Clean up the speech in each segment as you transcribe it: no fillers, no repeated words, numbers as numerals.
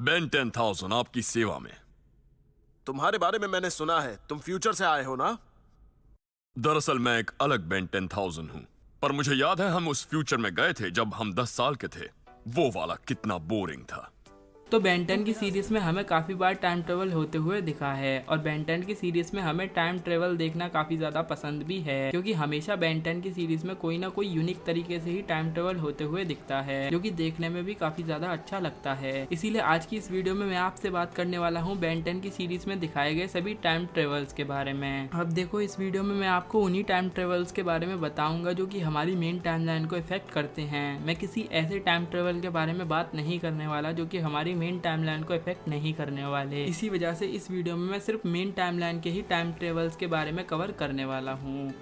Ben 10,000 आपकी सेवा में। तुम्हारे बारे में मैंने सुना है, तुम फ्यूचर से आए हो ना? दरअसल मैं एक अलग बेन 10,000 हूँ, पर मुझे याद है हम उस फ्यूचर में गए थे जब हम 10 साल के थे। वो वाला कितना बोरिंग था। तो बेन 10 की सीरीज़ में हमें काफ़ी बार टाइम ट्रेवल होते हुए दिखा है और बेन 10 की सीरीज़ में हमें टाइम ट्रेवल देखना काफ़ी ज़्यादा पसंद भी है, क्योंकि हमेशा बेन 10 की सीरीज़ में कोई ना कोई यूनिक तरीके से ही टाइम ट्रेवल होते हुए दिखता है, जो कि देखने में भी काफ़ी ज़्यादा अच्छा लगता है। इसीलिए आज की इस वीडियो में मैं आपसे बात करने वाला हूँ बेन 10 की सीरीज़ में दिखाए गए सभी टाइम ट्रेवल्स के बारे में। अब देखो, इस वीडियो में मैं आपको उन्हीं टाइम ट्रेवल्स के बारे में बताऊँगा जो कि हमारी मेन टाइमलाइन को इफेक्ट करते हैं। मैं किसी ऐसे टाइम ट्रेवल के बारे में बात नहीं करने वाला जो कि हमारी मेन टाइमलाइन को इफेक्ट नहीं करने वाले। इसी वजह से इस वीडियो में मैं सिर्फ मेन टाइमलाइन के ही टाइम ट्रेवल्स के बारे में कवर करने वाला हूँ।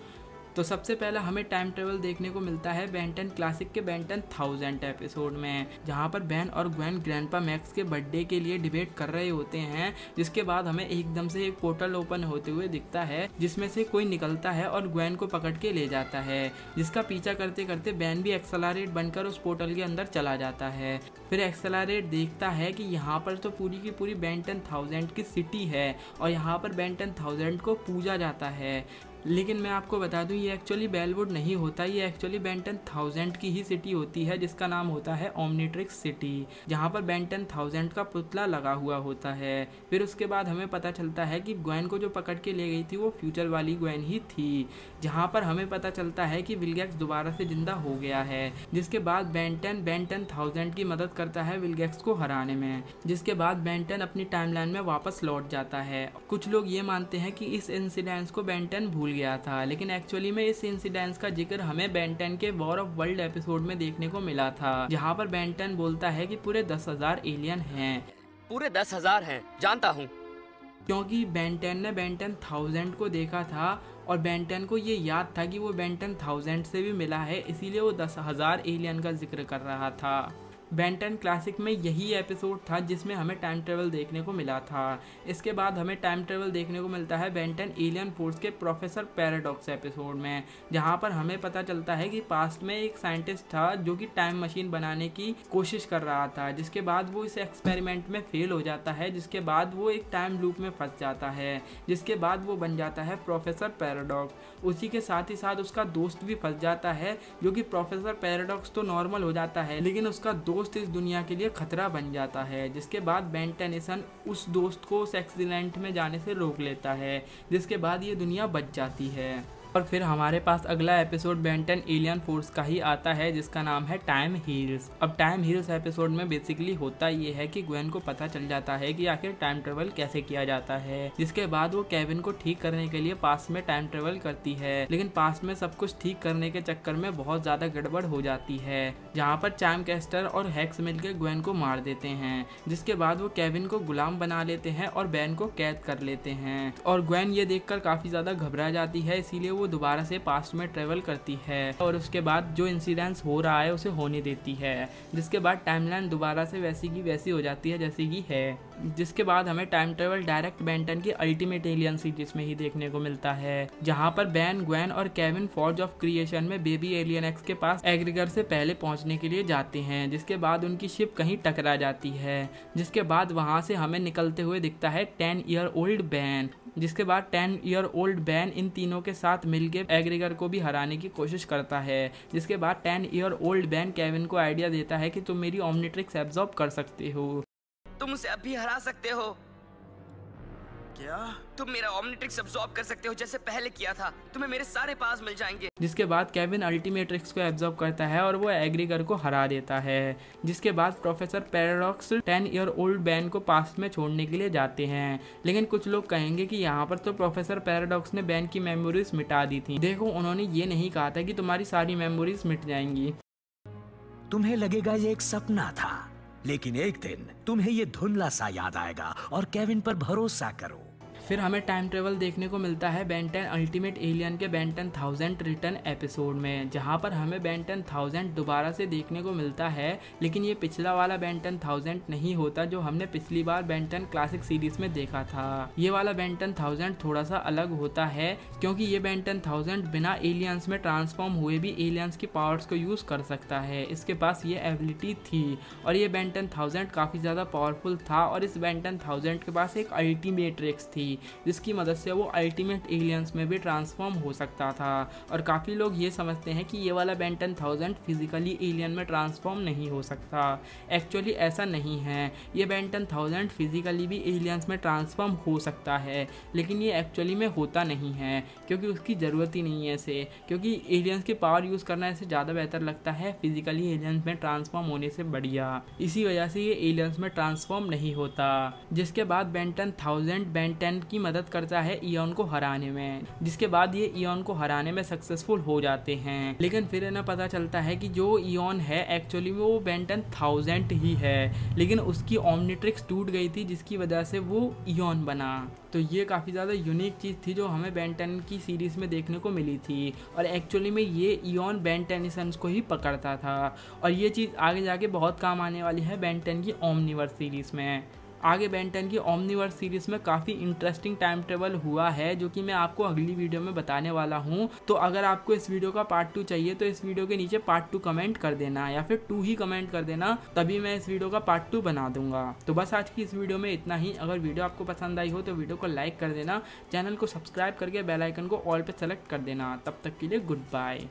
तो सबसे पहला हमें टाइम ट्रेवल देखने को मिलता है बेन 10 क्लासिक के बेन 10,000 एपिसोड में, जहाँ पर बेन और ग्वेन ग्रैंडपा मैक्स के बर्थडे के लिए डिबेट कर रहे होते हैं, जिसके बाद हमें एकदम से एक पोर्टल ओपन होते हुए दिखता है जिसमें से कोई निकलता है और ग्वेन को पकड़ के ले जाता है, जिसका पीछा करते करते बेन भी एक्सेलरेट बनकर उस पोर्टल के अंदर चला जाता है। फिर एक्सेलरेट देखता है कि यहाँ पर तो पूरी की पूरी बेन 10,000 की सिटी है और यहाँ पर बेन 10,000 को पूजा जाता है। लेकिन मैं आपको बता दूं, ये एक्चुअली बेलवुड नहीं होता, ये एक्चुअली बेन 10,000 की ही सिटी होती है, जिसका नाम होता है ओमनिट्रिक्स सिटी, जहाँ पर बेन 10,000 का पुतला लगा हुआ होता है। फिर उसके बाद हमें पता चलता है कि ग्वेन को जो पकड़ के ले गई थी वो फ्यूचर वाली ग्वेन ही थी, जहाँ पर हमें पता चलता है कि विलगैक्स दोबारा से जिंदा हो गया है। जिसके बाद बेन 10,000 की मदद करता है विलगैक्स को हराने में, जिसके बाद बेन 10 अपनी टाइमलाइन में वापस लौट जाता है। कुछ लोग ये मानते हैं कि इस इंसिडेंस को बेन 10 भूल गया था, लेकिन एक्चुअली में इस इंसिडेंस का जिक्र हमें बेन 10 के वॉर ऑफ वर्ल्ड एपिसोड में देखने को मिला था, जहां पर बेन 10 बोलता है कि पूरे 10,000 एलियन हैं। पूरे 10,000 हैं, जानता हूँ। क्योंकि बेन 10 ने बेन 10,000 को देखा था और बेन 10 को ये याद था कि वो बेन 10,000 से भी मिला है, इसीलिए वो 10,000 एलियन का जिक्र कर रहा था। बेन 10 क्लासिक में यही एपिसोड था जिसमें हमें टाइम ट्रेवल देखने को मिला था। इसके बाद हमें टाइम ट्रेवल देखने को मिलता है बेन 10 एलियन फोर्स के प्रोफेसर पैराडॉक्स एपिसोड में, जहां पर हमें पता चलता है कि पास्ट में एक साइंटिस्ट था जो कि टाइम मशीन बनाने की कोशिश कर रहा था, जिसके बाद वो इस एक्सपेरिमेंट में फेल हो जाता है, जिसके बाद वो एक टाइम लूप में फंस जाता है, जिसके बाद वो बन जाता है प्रोफेसर पैराडॉक्स। उसी के साथ ही साथ उसका दोस्त भी फंस जाता है, जो कि प्रोफेसर पैराडॉक्स तो नॉर्मल हो जाता है, लेकिन उसका दोस्त इस दुनिया के लिए खतरा बन जाता है। जिसके बाद बेन 10 उस दोस्त को उस एक्सीडेंट में जाने से रोक लेता है, जिसके बाद ये दुनिया बच जाती है। और फिर हमारे पास अगला एपिसोड बेन 10 एलियन फोर्स का ही आता है, जिसका नाम है टाइम हील्स। अब टाइम हील्स एपिसोड में बेसिकली होता ये है कि ग्वेन को पता चल जाता है कि आखिर टाइम ट्रेवल कैसे किया जाता है, जिसके बाद वो केविन को ठीक करने के लिए पास्ट में टाइम ट्रेवल करती है, लेकिन पास्ट में सब कुछ ठीक करने के चक्कर में बहुत ज्यादा गड़बड़ हो जाती है, जहाँ पर चाइम कैस्टर और हैक्स मिलकर ग्वेन को मार देते हैं, जिसके बाद वो केविन को गुलाम बना लेते हैं और बेन को कैद कर लेते हैं। और ग्वेन ये देखकर काफी ज्यादा घबरा जाती है, इसीलिए वो दोबारा से पास्ट में ट्रेवल करती है और उसके बाद जो इंसिडेंस हो रहा है उसे होने देती है, जिसके बाद टाइमलाइन दोबारा से वैसी की वैसी हो जाती है जैसी की है। जिसके बाद हमें टाइम ट्रेवल डायरेक्ट बेन 10 की अल्टीमेट एलियन सीरीज में ही देखने को मिलता है, जहां पर बेन, ग्वेन और केविन फॉर्ज ऑफ क्रिएशन में बेबी एलियन एक्स के पास एग्रीगर से पहले पहुंचने के लिए जाते हैं, जिसके बाद उनकी शिप कहीं टकरा जाती है, जिसके बाद वहां से हमें निकलते हुए दिखता है 10 ईयर ओल्ड बेन, जिसके बाद 10 ईयर ओल्ड बेन इन तीनों के साथ मिलकर एग्रीगर को भी हराने की कोशिश करता है, जिसके बाद 10 ईयर ओल्ड बेन केविन को आइडिया देता है कि तुम मेरी ओमनिट्रिक्स एब्जॉर्ब कर सकते हो। तुम उसे अभी हरा सकते हो। क्या? तुम मेरा ओमनिट्रिक्स अब्सॉर्ब कर सकते हो जैसे पहले किया था, तुम्हें मेरे सारे पास मिल जाएंगे। जिसके बाद केविन अल्टीमेट्रिक्स को एब्जॉर्ब करता है और वो एग्रीगर को हरा देता है। जिसके बाद professor paradox 10 year old Ben को पास्ट में छोड़ने के लिए जाते हैं, लेकिन कुछ लोग कहेंगे कि यहाँ पर तो प्रोफेसर पैराडॉक्स ने बेन की मेमोरीज मिटा दी थी। देखो, उन्होंने ये नहीं कहा था कि तुम्हारी सारी मेमोरीज मिट जाएंगी। तुम्हें लगेगा ये एक सपना था, लेकिन एक दिन तुम्हें ये धुंधला सा याद आएगा और केविन पर भरोसा करो। फिर हमें टाइम ट्रेवल देखने को मिलता है बेन 10 अल्टीमेट एलियन के बेन 10,000 रिटर्न एपिसोड में, जहां पर हमें बेन 10,000 दोबारा से देखने को मिलता है, लेकिन ये पिछला वाला बेन 10,000 नहीं होता जो हमने पिछली बार बेन 10 क्लासिक सीरीज में देखा था। ये वाला बेन 10,000 थोड़ा सा अलग होता है क्योंकि ये बेन 10,000 बिना एलियंस में ट्रांसफॉर्म हुए भी एलियंस की पावर्स को यूज कर सकता है। इसके पास ये एबिलिटी थी और ये बेन 10,000 काफी ज्यादा पावरफुल था और इस बेन 10,000 के पास एक अल्टीमेट ट्रिक्स थी जिसकी मदद से वो अल्टीमेट एलियंस में भी ट्रांसफॉर्म हो सकता था। और काफ़ी लोग ये समझते हैं कि ये वाला बेन 10,000 फिजिकली एलियन में ट्रांसफॉर्म नहीं हो सकता। एक्चुअली ऐसा नहीं है, ये बेन 10,000 फिजिकली भी एलियंस में ट्रांसफॉर्म हो सकता है, लेकिन ये एक्चुअली में होता नहीं है क्योंकि उसकी ज़रूरत ही नहीं है इसे, क्योंकि एलियंस की पावर यूज़ करना इसे ज़्यादा बेहतर लगता है फिजिकली एलियंस में ट्रांसफॉर्म होने से बढ़िया। इसी वजह से ये एलियंस में ट्रांसफॉर्म नहीं होता। जिसके बाद बेन 10,000 बेन 10 की मदद करता है इयॉन को हराने में, जिसके बाद ये इयॉन को हराने में सक्सेसफुल हो जाते हैं। लेकिन फिर इन्हें पता चलता है कि जो इयॉन है एक्चुअली में वो बेन 10,000 ही है, लेकिन उसकी ओमनिट्रिक्स टूट गई थी जिसकी वजह से वो इयॉन बना। तो ये काफ़ी ज़्यादा यूनिक चीज़ थी जो हमें बेन 10 की सीरीज़ में देखने को मिली थी और एक्चुअली में ये इयॉन बेन टेनिसंस को ही पकड़ता था और ये चीज़ आगे जाके बहुत काम आने वाली है बेन 10 की ओमनिवर्स सीरीज़ में। आगे बेन 10 की ओमनिवर्स सीरीज़ में काफ़ी इंटरेस्टिंग टाइम ट्रेवल हुआ है जो कि मैं आपको अगली वीडियो में बताने वाला हूँ। तो अगर आपको इस वीडियो का पार्ट 2 चाहिए तो इस वीडियो के नीचे पार्ट 2 कमेंट कर देना या फिर 2 ही कमेंट कर देना, तभी मैं इस वीडियो का पार्ट 2 बना दूंगा। तो बस आज की इस वीडियो में इतना ही। अगर वीडियो आपको पसंद आई हो तो वीडियो को लाइक कर देना, चैनल को सब्सक्राइब करके बेल आइकन को ऑल पे सेलेक्ट कर देना। तब तक के लिए गुड बाय।